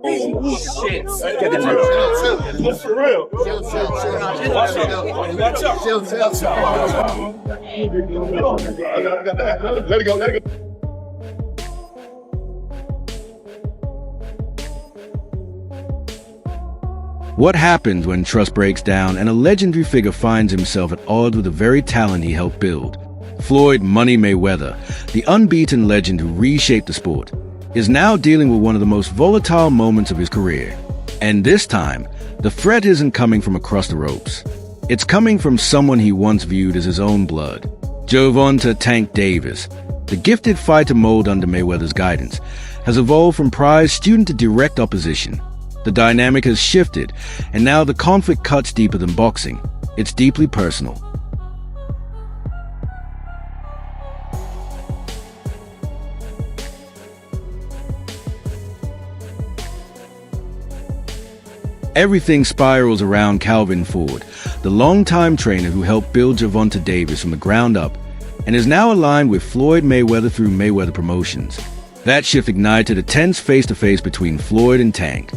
Shit. For real. Watch out. Let it go. What happens when trust breaks down and a legendary figure finds himself at odds with the very talent he helped build? Floyd "Money" Mayweather, the unbeaten legend who reshaped the sport, is now dealing with one of the most volatile moments of his career. And this time, the threat isn't coming from across the ropes. It's coming from someone he once viewed as his own blood. Gervonta "Tank" Davis, the gifted fighter mold under Mayweather's guidance, has evolved from prized student to direct opposition. The dynamic has shifted, and now the conflict cuts deeper than boxing. It's deeply personal. Everything spirals around Calvin Ford, the longtime trainer who helped build Gervonta Davis from the ground up and is now aligned with Floyd Mayweather through Mayweather Promotions. That shift ignited a tense face-to-face between Floyd and Tank,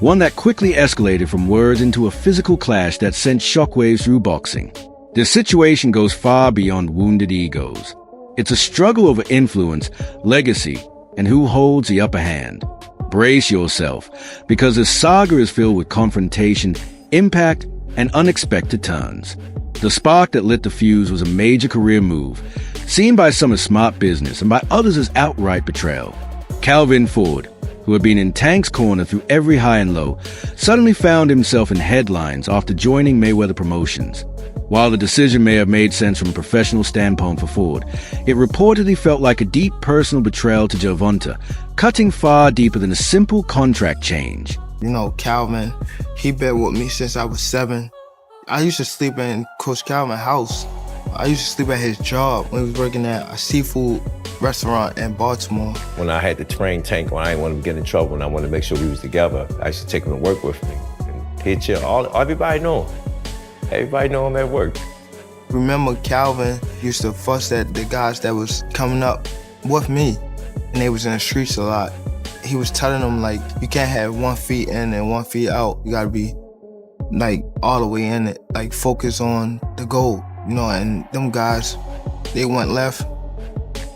one that quickly escalated from words into a physical clash that sent shockwaves through boxing. This situation goes far beyond wounded egos. It's a struggle over influence, legacy, and who holds the upper hand. Brace yourself, because this saga is filled with confrontation, impact, and unexpected turns. The spark that lit the fuse was a major career move, seen by some as smart business and by others as outright betrayal. Calvin Ford, who had been in Tank's corner through every high and low, suddenly found himself in headlines after joining Mayweather Promotions. While the decision may have made sense from a professional standpoint for Ford, it reportedly felt like a deep personal betrayal to Gervonta, cutting far deeper than a simple contract change. You know, Calvin, he been with me since I was 7. I used to sleep in Coach Calvin's house. I used to sleep at his job when he was working at a seafood restaurant in Baltimore. When I had to train Tank, when I didn't want him to get in trouble and I wanted to make sure we was together, I used to take him to work with me. And he'd chill. Everybody know him. Everybody know him at work. Remember, Calvin used to fuss at the guys that was coming up with me, and they was in the streets a lot. He was telling them, like, you can't have 1 foot in and 1 foot out. You gotta be, like, all the way in it. Like, focus on the goal, you know, and them guys, they went left,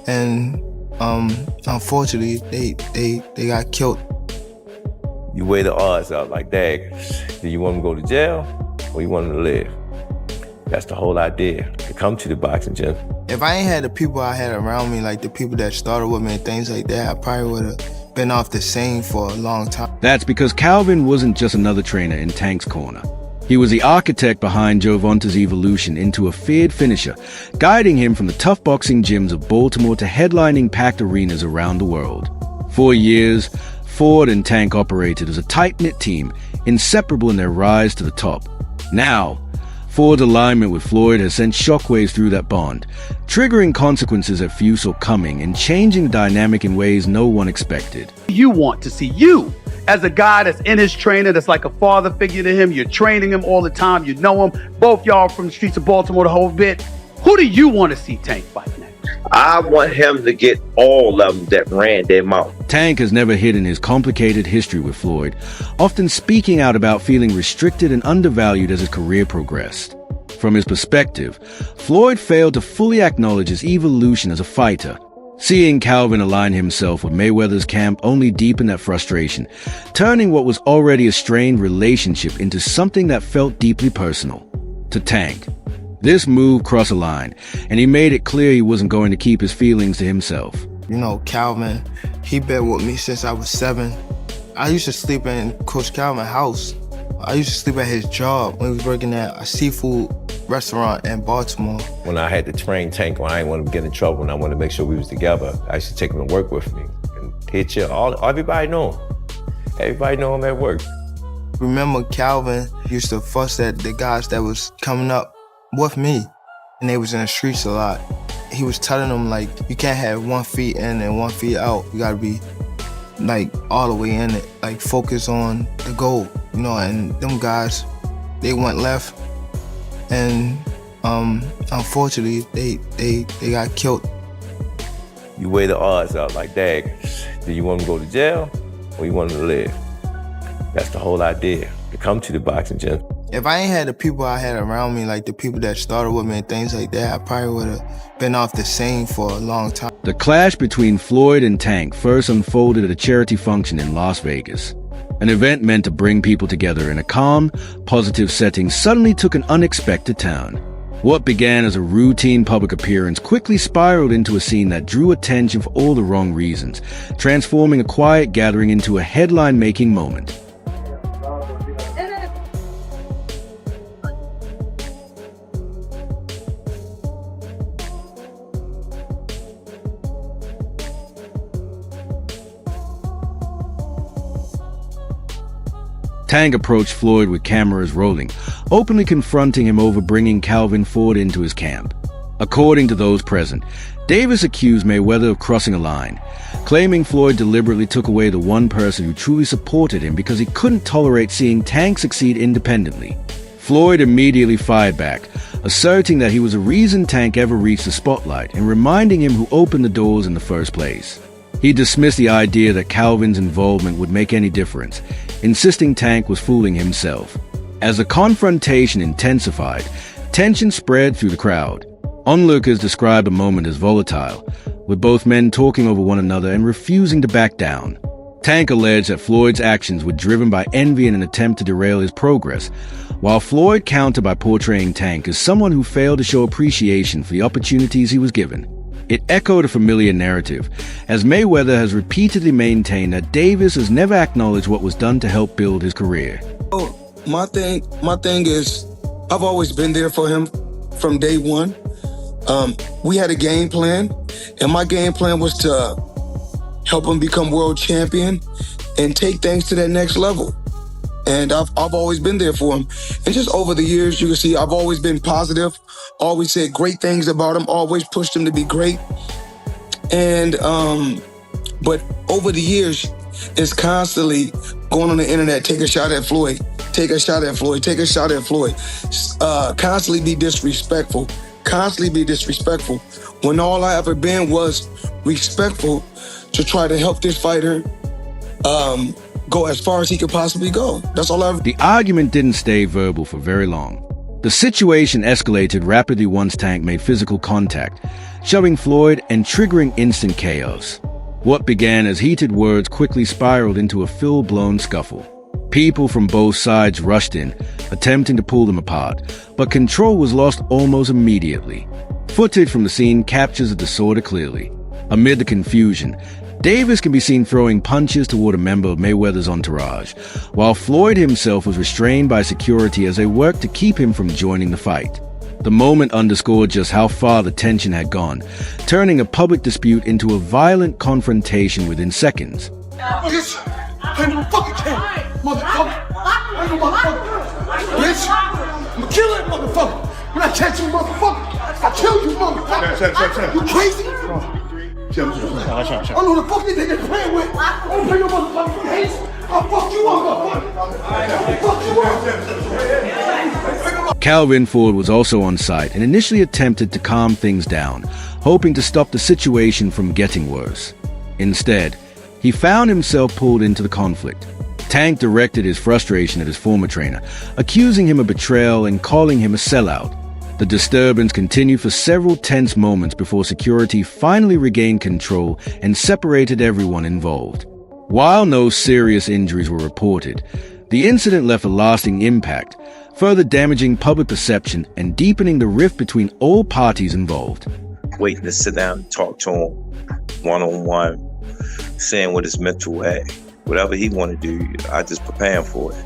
and unfortunately, they got killed. You weigh the odds out like that. Do you want him to go to jail or you want him to live? That's the whole idea, to come to the boxing gym. If I ain't had the people I had around me, like the people that started with me and things like that, I probably would have been off the scene for a long time. That's because Calvin wasn't just another trainer in Tank's corner. He was the architect behind Gervonta's evolution into a feared finisher, guiding him from the tough boxing gyms of Baltimore to headlining packed arenas around the world. For years, Ford and Tank operated as a tight-knit team, inseparable in their rise to the top. Now, Ford's alignment with Floyd has sent shockwaves through that bond, triggering consequences that few saw coming and changing the dynamic in ways no one expected. You want to see you as a guy that's in his trainer, that's like a father figure to him. You're training him all the time. You know him. Both y'all from the streets of Baltimore the whole bit. Who do you want to see Tank fight next? I want him to get all of them that ran their mouth. Tank has never hidden his complicated history with Floyd, often speaking out about feeling restricted and undervalued as his career progressed. From his perspective, Floyd failed to fully acknowledge his evolution as a fighter. Seeing Calvin align himself with Mayweather's camp only deepened that frustration, turning what was already a strained relationship into something that felt deeply personal. To Tank, this move crossed a line, and he made it clear he wasn't going to keep his feelings to himself. You know, Calvin, he been with me since I was 7. I used to sleep in Coach Calvin's house. I used to sleep at his job when he was working at a seafood restaurant in Baltimore. When I had to train Tank, when I didn't want him to get in trouble and I wanted to make sure we was together, I used to take him to work with me. And he'd chill. Everybody know him. Everybody know him at work. Remember, Calvin used to fuss at the guys that was coming up with me, and they was in the streets a lot. He was telling them, like, you can't have 1 foot in and 1 foot out. You gotta be, like, all the way in it. Like, focus on the goal, you know, and them guys, they went left, and unfortunately, they got killed. You weigh the odds out like that. Do you want him to go to jail or you want him to live? That's the whole idea, to come to the boxing gym. If I ain't had the people I had around me, like the people that started with me and things like that, I probably would have been off the scene for a long time. The clash between Floyd and Tank first unfolded at a charity function in Las Vegas. An event meant to bring people together in a calm, positive setting suddenly took an unexpected turn. What began as a routine public appearance quickly spiraled into a scene that drew attention for all the wrong reasons, transforming a quiet gathering into a headline-making moment. Tank approached Floyd with cameras rolling, openly confronting him over bringing Calvin Ford into his camp. According to those present, Davis accused Mayweather of crossing a line, claiming Floyd deliberately took away the one person who truly supported him because he couldn't tolerate seeing Tank succeed independently. Floyd immediately fired back, asserting that he was the reason Tank ever reached the spotlight and reminding him who opened the doors in the first place. He dismissed the idea that Calvin's involvement would make any difference, insisting Tank was fooling himself. As the confrontation intensified, tension spread through the crowd. Onlookers described the moment as volatile, with both men talking over one another and refusing to back down. Tank alleged that Floyd's actions were driven by envy in an attempt to derail his progress, while Floyd countered by portraying Tank as someone who failed to show appreciation for the opportunities he was given. It echoed a familiar narrative, as Mayweather has repeatedly maintained that Davis has never acknowledged what was done to help build his career. My thing is, I've always been there for him from day one. We had a game plan, and my game plan was to help him become world champion and take things to that next level. And I've always been there for him. And just over the years, you can see I've always been positive, always said great things about him, always pushed him to be great. And, but over the years, it's constantly going on the internet, take a shot at Floyd, take a shot at Floyd, take a shot at Floyd. Constantly be disrespectful, when all I ever been was respectful to try to help this fighter go as far as he could possibly go. That's all I... The argument didn't stay verbal for very long. The situation escalated rapidly once Tank made physical contact, shoving Floyd and triggering instant chaos. What began as heated words quickly spiraled into a full-blown scuffle. People from both sides rushed in, attempting to pull them apart, but control was lost almost immediately. Footage from the scene captures the disorder clearly. Amid the confusion, Davis can be seen throwing punches toward a member of Mayweather's entourage, while Floyd himself was restrained by security as they worked to keep him from joining the fight. The moment underscored just how far the tension had gone, turning a public dispute into a violent confrontation within seconds. Bitch, I ain't no fucking cat, motherfucker. I ain't no motherfucker. Bitch, I'm gonna kill that motherfucker. When I catch you, motherfucker, I kill you, motherfucker. You crazy? Chill. I know the fuck they playing with. I don't play your motherfucking face. I'll fuck you up, motherfucker. Calvin Ford was also on site and initially attempted to calm things down, hoping to stop the situation from getting worse. Instead, he found himself pulled into the conflict. Tank directed his frustration at his former trainer, accusing him of betrayal and calling him a sellout. The disturbance continued for several tense moments before security finally regained control and separated everyone involved. While no serious injuries were reported, the incident left a lasting impact, further damaging public perception and deepening the rift between all parties involved. Waiting to sit down and talk to him one-on-one, saying what his mental at. Whatever he want to do, I just prepare him for it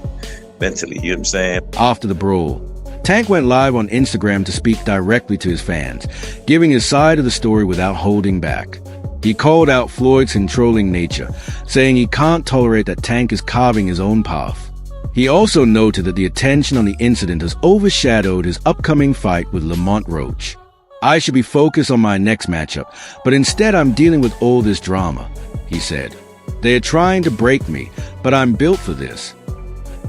mentally, you know what I'm saying? After the brawl, Tank went live on Instagram to speak directly to his fans, giving his side of the story without holding back. He called out Floyd's controlling nature, saying he can't tolerate that Tank is carving his own path. He also noted that the attention on the incident has overshadowed his upcoming fight with Lamont Roach. I should be focused on my next matchup, but instead I'm dealing with all this drama, he said. They are trying to break me, but I'm built for this.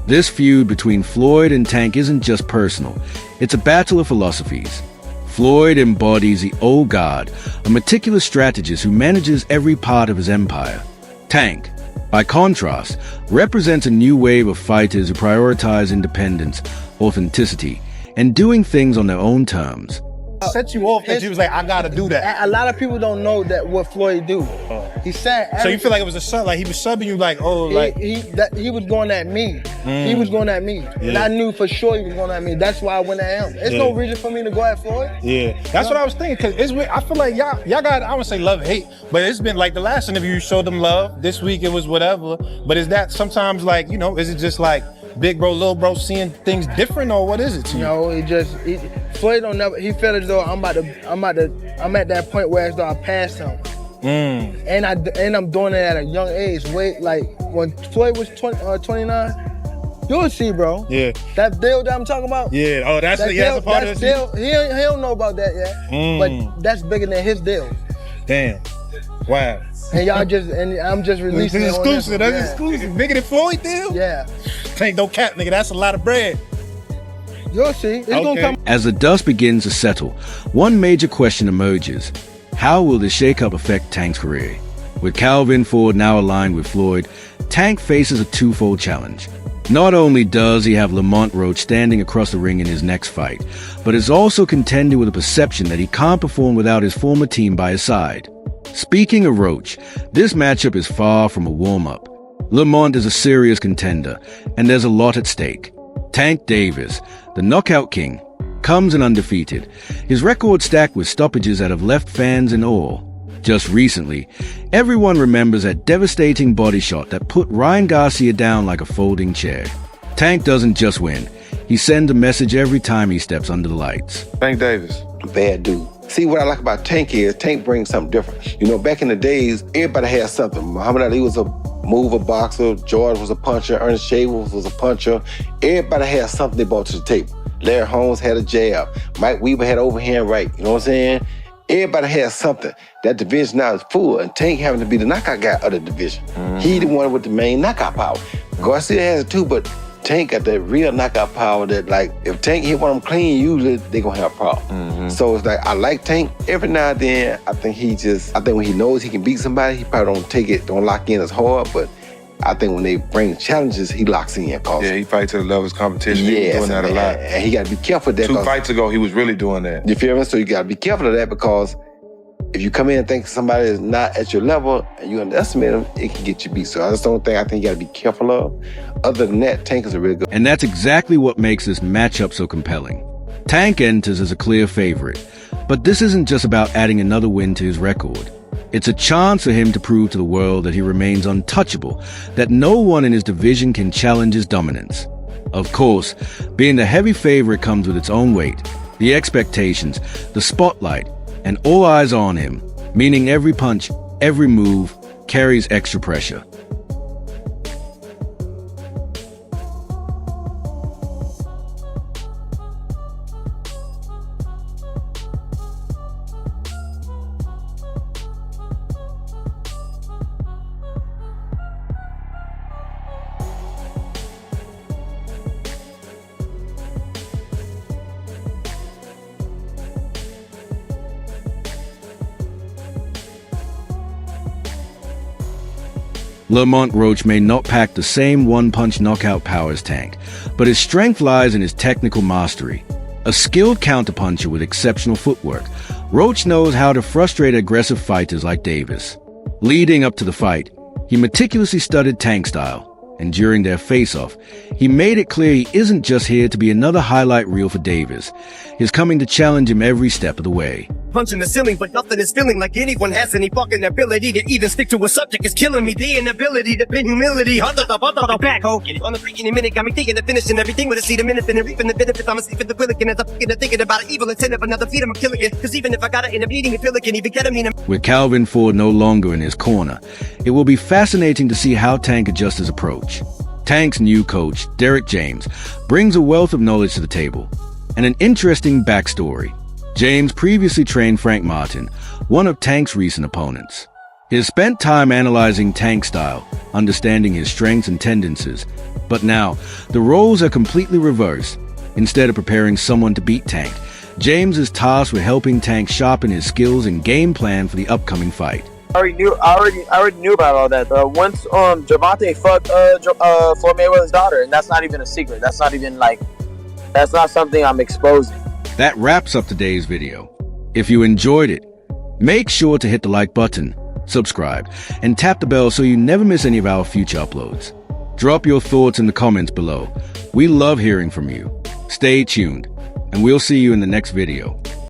This feud between Floyd and Tank isn't just personal, it's a battle of philosophies. Floyd embodies the old guard, a meticulous strategist who manages every part of his empire. Tank, by contrast, represents a new wave of fighters who prioritize independence, authenticity, and doing things on their own terms. Set you off that you was like, I gotta do that. A lot of people don't know that what Floyd do. He said. So you feel like it was a sub, like he was subbing you, like, oh, like he was going at me. He was going at me, and I knew for sure he was going at me. That's why I went at him. There's no reason for me to go at Floyd. Yeah, that's what I was thinking. Cause it's weird. I feel like y'all got, I wouldn't say love hate, but it's been like the last interview you showed them love. This week it was whatever. But is that sometimes like, you know, is it just like big bro, little bro seeing things different, or what is it to you? No, Floyd don't never. He felt as though I'm at that point where as though I passed him. And I'm doing it at a young age. Wait, like when Floyd was 29. You'll see, bro. Yeah. That deal that I'm talking about. Yeah. Oh, that's a part of the deal. He don't know about that yet. But that's bigger than his deal. Damn. Wow. And I'm just releasing it. It's exclusive. That's exclusive. Bigger than Floyd deal? Yeah. Ain't no cap, nigga. That's a lot of bread. You'll see. It's gonna come. As the dust begins to settle, one major question emerges. How will this shakeup affect Tank's career? With Calvin Ford now aligned with Floyd, Tank faces a twofold challenge. Not only does he have Lamont Roach standing across the ring in his next fight, but is also contending with a perception that he can't perform without his former team by his side. Speaking of Roach, this matchup is far from a warm-up. Lamont is a serious contender, and there's a lot at stake. Tank Davis, the knockout king, comes in undefeated, his record stacked with stoppages that have left fans in awe. Just recently, everyone remembers that devastating body shot that put Ryan Garcia down like a folding chair. Tank doesn't just win, he sends a message every time he steps under the lights. Tank Davis, bad dude. See, what I like about Tank is Tank brings something different. You know, back in the days, everybody had something. Muhammad Ali was a mover boxer, George was a puncher, Ernest Shaver was a puncher. Everybody had something they brought to the table. Larry Holmes had a jab. Mike Weaver had overhand right. You know what I'm saying? Everybody has something. That division now is full, and Tank having to be the knockout guy of the division. He the one with the main knockout power. Garcia has it too, but Tank got that real knockout power that, like, if Tank hit one of them clean, usually they gonna have a problem. So it's like, I like Tank. Every now and then, I think when he knows he can beat somebody, he probably don't lock in as hard, but I think when they bring challenges, he locks in. Yeah, he fights to the level of competition. Yes, He's doing that a lot. And he gotta be careful of that. 2 fights ago, he was really doing that. You feel me? So you gotta be careful of that, because if you come in and think somebody is not at your level and you underestimate them, it can get you beat. So that's the only thing I think you gotta be careful of. Other than that, Tank is a really good. And that's exactly what makes this matchup so compelling. Tank enters as a clear favorite, but this isn't just about adding another win to his record. It's a chance for him to prove to the world that he remains untouchable, that no one in his division can challenge his dominance. Of course, being the heavy favorite comes with its own weight, the expectations, the spotlight, and all eyes on him, meaning every punch, every move carries extra pressure. Lamont Roach may not pack the same one-punch knockout power as Tank, but his strength lies in his technical mastery. A skilled counterpuncher with exceptional footwork, Roach knows how to frustrate aggressive fighters like Davis. Leading up to the fight, he meticulously studied Tank's style, and during their face-off, he made it clear he isn't just here to be another highlight reel for Davis. He's coming to challenge him every step of the way. Punching the ceiling, but nothing is feeling like anyone has any fucking ability to even stick to a subject is killing me. The inability to bring humility under the back hole. On the freaking minute, got me thinking of finishing everything with a seed, a minute, and reaping the benefits. I'm asleep at the willikin as I'm thinking about an evil intent of another feet, I'm killing it. Cause even if I gotta end up eating a pill, it can even get me. With Calvin Ford no longer in his corner, it will be fascinating to see how Tank adjusts his approach. Tank's new coach, Derek James, brings a wealth of knowledge to the table, and an interesting backstory. James previously trained Frank Martin, one of Tank's recent opponents. He has spent time analyzing Tank's style, understanding his strengths and tendencies, but now the roles are completely reversed. Instead of preparing someone to beat Tank, James is tasked with helping Tank sharpen his skills and game plan for the upcoming fight. I already knew about all that. Once Gervonta fucked Floyd Mayweather's daughter, and that's not even a secret. That's not something I'm exposing. That wraps up today's video. If you enjoyed it, make sure to hit the like button, subscribe, and tap the bell so you never miss any of our future uploads. Drop your thoughts in the comments below. We love hearing from you. Stay tuned, and we'll see you in the next video.